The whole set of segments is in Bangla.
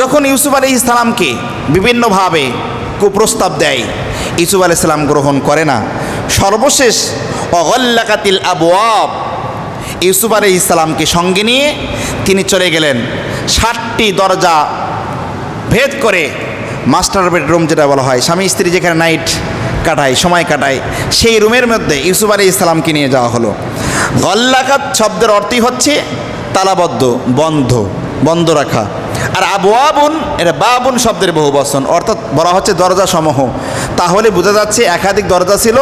যখন ইউসুফ আলাইহিস সালামকে বিভিন্নভাবে কুপ্রস্তাব দেয়, ইউসুফ আলাইহিস সালাম গ্রহণ করে না। সর্বশেষ অগল্লাকাতিল আবওয়াব, ইউসুফ আলাইহিস সালামকে সঙ্গে নিয়ে তিনি চলে গেলেন 60টি দরজা ভেদ করে মাস্টার বেডরুম, যেটা বলা হয় স্বামী স্ত্রী যেখানে নাইট কাটায়, সময় কাটায়, সেই রুমের মধ্যে ইউসুফ আলাইহিস সালামকে নিয়ে যাওয়া হলো। গল্লাকাত শব্দের অর্থই হচ্ছে তালাবদ্ধ, বন্ধ, বন্ধ রাখা। আর আবওয়াবুন, এটা বাবুন শব্দের বহু বচন, অর্থাৎ বলা হচ্ছে দরজা সমূহ। তাহলে বোঝা যাচ্ছে একাধিক দরজা ছিল,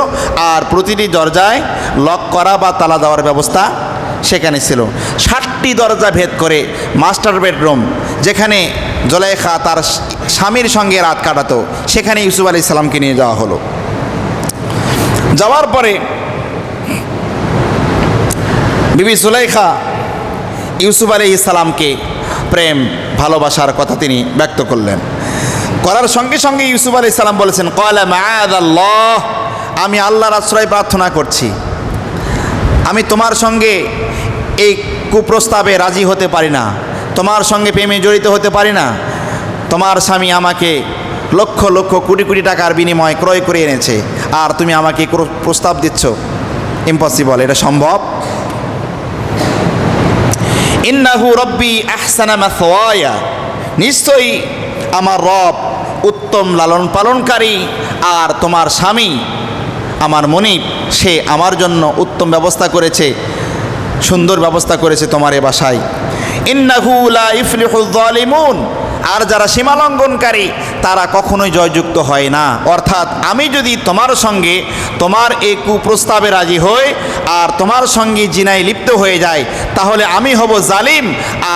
আর প্রতিটি দরজায় লক করা বা তালা দেওয়ার ব্যবস্থা সেখানে ছিল। 60টি দরজা ভেদ করে মাস্টার বেডরুম, যেখানে জুলাইখা তার স্বামীর সঙ্গে রাত কাটাতো, সেখানে ইউসুফ আলাইহিস সালামকে নিয়ে যাওয়া হলো। যাওয়ার পরে বিবি জুলাইখা ইউসুফ আলাইহিস সালামকে প্রেম ভালোবাসার কথা তিনি ব্যক্ত করলেন। করার সঙ্গে সঙ্গে ইউসুফ আলাইহিস সালাম বলেছেন, ক্বালা মাআযাল্লাহ, আমি আল্লাহর আশ্রয় প্রার্থনা করছি, আমি তোমার সঙ্গে এই কুপ্রস্তাবে রাজি হতে পারি না, তোমার সঙ্গে প্রেমে জড়িত হতে পারি না। তোমার স্বামী আমাকে লক্ষ লক্ষ কোটি কোটি টাকার বিনিময়ে ক্রয় করে এনেছে, আর তুমি আমাকে প্রস্তাব দিচ্ছ, ইম্পসিবল, এটা সম্ভব? ইন্নাহু রব্বি আহসানা মাসওয়ায়া, নিশ্চয়ই আমার রব উত্তম লালন পালনকারী, আর তোমার স্বামী আমার মনিব, সে আমার জন্য উত্তম ব্যবস্থা করেছে, সুন্দর ব্যবস্থা করেছে তোমার এ বাসায়। ইন্নাহু লা ইফলিহুল যালিমুন, আর যারা সীমালঙ্ঘনকারী তারা কখনোই জয়যুক্ত হয় না। অর্থাৎ আমি যদি তোমার সঙ্গে তোমার এই কুপ্রস্তাবে রাজি হই আর তোমার সঙ্গে জিনায় লিপ্ত হয়ে যায়, তাহলে আমি হব জালিম,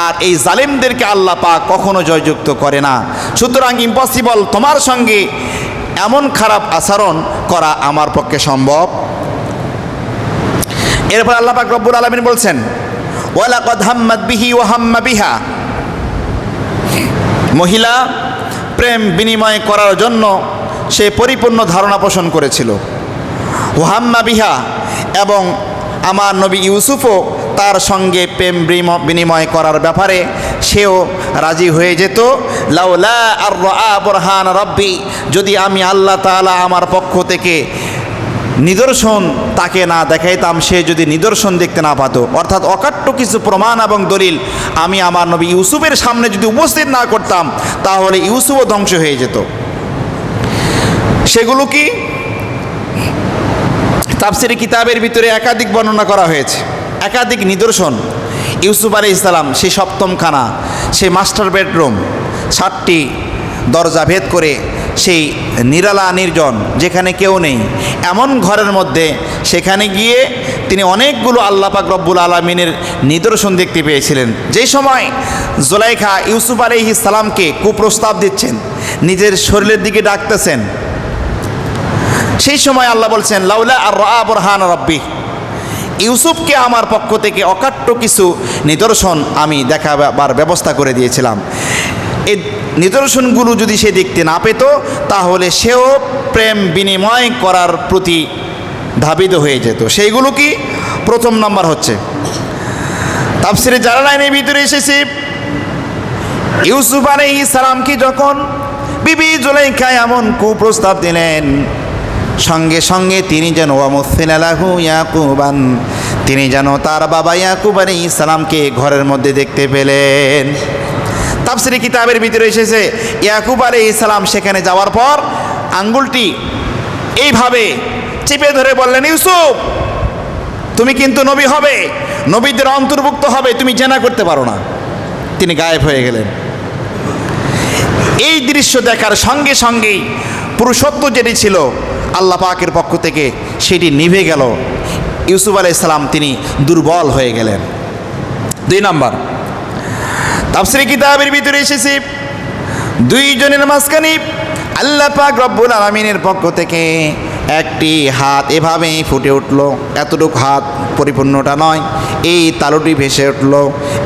আর এই জালিমদেরকে আল্লাহ পাক কখনো জয়যুক্ত করে না। সুতরাং ইম্পসিবল তোমার সঙ্গে এমন খারাপ আচরণ করা আমার পক্ষে সম্ভব। এরপর আল্লাহ পাক রব্বুল আলামিন বলছেন, ওয়ালাকাদ হাম্মাত বিহি ওয়া হাম্মা বিহা, মহিলা প্রেম বিনিময় করার জন্য সে পরিপূর্ণ ধারণা পোষণ করেছিল। ওয়াহাম্মা বিহা, এবং আমার নবী ইউসুফও তার সঙ্গে প্রেম বিনিময় করার ব্যাপারে সেও রাজি হয়ে যেত। লাউলা আর রাআ বুরহান রব্বি, যদি আমি আল্লাহ তাআলা আমার পক্ষ থেকে নিদর্শন তাকে না দেখাইতাম, সে যদি নিদর্শন দেখতে না পাতো, অর্থাৎ অকাট্য কিছু প্রমাণ এবং দলিল আমি আমার নবী ইউসুফের সামনে যদি উপস্থিত না করতাম, তাহলে ইউসুফও ধ্বংস হয়ে যেত। সেগুলো কি? তাফসীরে কিতাবের ভিতরে একাধিক বর্ণনা করা হয়েছে, একাধিক নিদর্শন। ইউসুফ আলাইহিস সালাম সেই সপ্তম খানা, সেই মাস্টার বেডরুম, 60টি দরজা ভেদ করে সেই নিরালা নির্জন, যেখানে কেউ নেই, এমন ঘরের মধ্যে সেখানে গিয়ে তিনি অনেকগুলো আল্লাহ পাক রব্বুল আলামিনের নিদর্শন দেখতে পেয়েছিলেন। যেই সময় জুলাইখা ইউসুফ আলাইহিস সালামকে কুপ্রস্তাব দিচ্ছেন, নিজের শরীরের দিকে ডাকতেছেন, সেই সময় আল্লাহ বলছেন, লাউলা আর রাআ বুরহান রব্বি, ইউসুফকে আমার পক্ষ থেকে অকাট্য কিছু নিদর্শন আমি দেখাবার ব্যবস্থা করে দিয়েছিলাম। এই নিদর্শনগুলো যদি সে দেখতে না পেত, তাহলে সেও প্রেম বিনিময় করার প্রতি ধাবিত হয়ে যেত। সেইগুলো কি? প্রথম নম্বর হচ্ছে, তাফসীরে জালালাইনের ভিতরে এসেছে, ইউসুফ আলাইহিস সালামকে যখন বিবি জুলাইখা এমন কুপ্রস্তাব দিলেন, সঙ্গে সঙ্গে তিনি যেন ওয়ামুসিলা লাহু ইয়াকুবান, তিনি যেন তার বাবা ইয়াকুব আলাইহিস সালামকে ঘরের মধ্যে দেখতে পেলেন। তাফসীরে কিতাবের ভিতরে এসেছে, ইয়াকুব আলাইহিস সালাম সেখানে যাওয়ার পর আঙ্গুলটি এইভাবে চেপে ধরে বললেন, ইউসুফ তুমি কিন্তু নবী হবে, নবীদের অন্তর্ভুক্ত হবে, তুমি জেনা করতে পারো না। তিনি গায়েব হয়ে গেলেন। এই দৃশ্য দেখার সঙ্গে সঙ্গেই পুরুষত্ব যেটি ছিল আল্লাহ পাকের পক্ষ থেকে সেটি নিভে গেল। ইউসুফ আলাইহিস সালাম তিনি দুর্বল হয়ে গেলেন। 2 নম্বর, তাফসীরে কিতাবের ভিতরে এসেছে, দুইজনের মাঝখানে আল্লাহ পাক রব্বুল আলামিনের পক্ষ থেকে একটি হাত এভাবেই ফুটে উঠল, এতটুকু হাত, পরিপূর্ণটা নয়, এই তালুটি ভেসে উঠল,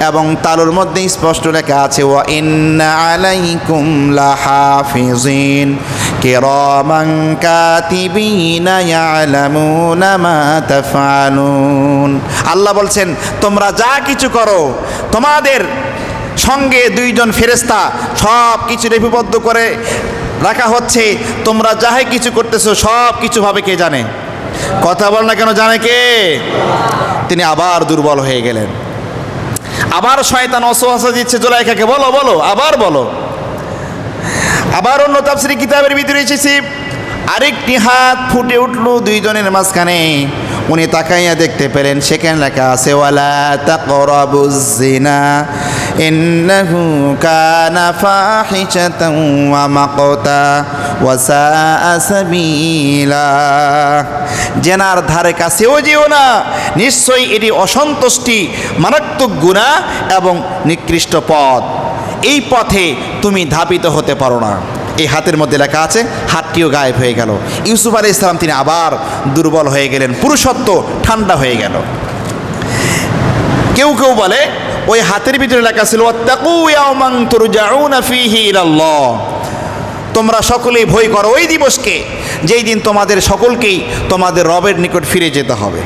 এবং তালুর মধ্যে স্পষ্ট লেখা আছে, ওয়া ইন্না আলাইকুম লাহাফিজিন কিরামান কাতিবিনা ইয়ালামুনা মা তাফআলুন। আল্লাহ বলছেন, তোমরা যা কিছু করো, তোমাদের সঙ্গে দুইজন ফেরেশতা, সব কিছু লিপিবদ্ধ করে রাখা হচ্ছে। তোমরা যাহাই কিছু করতেছো সব কিছু ভাবে কে জানে? কথা বল না কেন, জানে কে? তিনি আবার দুর্বল হয়ে গেলেন। আবার শয়তান ওয়াসওয়াসা দিচ্ছে জুলাইখাকে, বলো বলো, আবার বলো। আবার অন্য তাফসীরি কিতাবের ভিতরে এসেছে আরেকটি হাত ফুটে উঠল দুইজনের মাঝখানে। উনি তাকাইয়া দেখতে পেলেন সেখানে লেখা আছে ওয়ালা তাকরাবুজ জিনা ইন্নাহু কানা ফাহিশাতান ওয়া মাকতা ওয়া সাআ সাবিলা। জেনার ধারে কাছেও যেও না, নিশ্চয়ই এটি অসন্তুষ্টি, মারাত্মক গুনাহ এবং নিকৃষ্ট পথ। এই পথে তুমি ধাবিত হতে পারো না। এই হাতের মধ্যে লেখা আছে, হাতটিও গায়েব হয়ে গেল। ইউসুফ আলাইহিস সালাম তিনি আবার দুর্বল হয়ে গেলেন, পুরুষত্ব ঠান্ডা হয়ে গেল। কেউ কেউ বলে ওই হাতের ভিতরে লেখা ছিল ওয়াত্তাকু ইয়াওমান তুরজাউনা ফীহি ইলাল্লাহ, তোমরা সকলেই ভয় করো ওই দিবসকে যেই দিন তোমাদের সকলকেই তোমাদের রবের নিকট ফিরে যেতে হবে।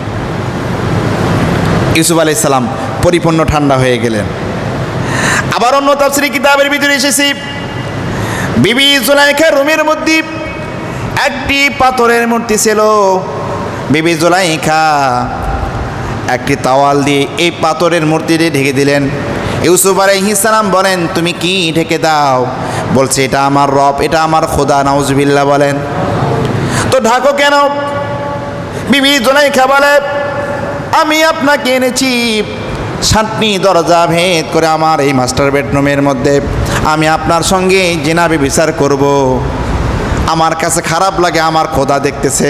ইউসুফ আলাইহিস সালাম পরিপূর্ণ ঠান্ডা হয়ে গেলেন। আবার অন্য তাফসীরি কিতাবের ভিতরে এসেছে বিবি জুলাইখার রুমের মধ্যে একটি পাথরের মূর্তি ছিল। বিবি জুলাইখা একটি তাওয়াল দিয়ে এই পাথরের মূর্তিটি ঢেকে দিলেন। ইউসুফ আলাইহিস সালাম বলেন, তুমি কি ঢেকে দাও? বলছে, এটা আমার রব, এটা আমার খোদা। নাউজুবিল্লাহ বলেন। তো ঢাকো কেন? বিবি জুলাইখা বলে, আমি আপনাকে এনেছি 7টি দরজা ভেদ করে আমার এই মাস্টার বেডরুমের মধ্যে আমি আপনার সঙ্গে জিনা বিচার করব। আমার কাছে খারাপ লাগে আমার খোদা দেখতেছে।